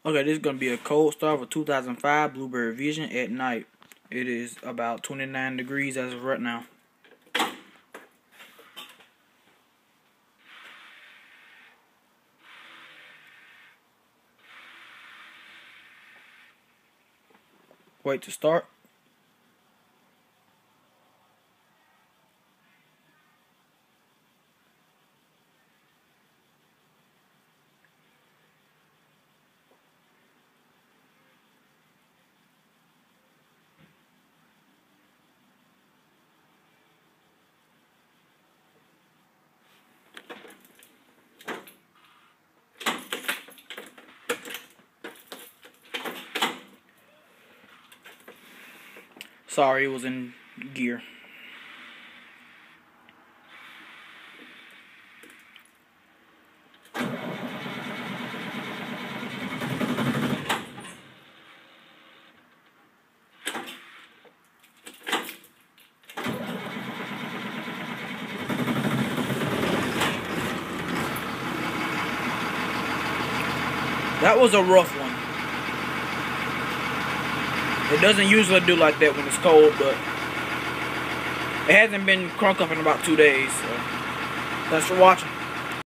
Okay, this is going to be a cold start for 2005 Blueberry Vision at night. It is about 29 degrees as of right now. Wait to start. Sorry, it was in gear. That was a rough one. It doesn't usually do like that when it's cold, but it hasn't been crunk up in about 2 days. So thanks for watching.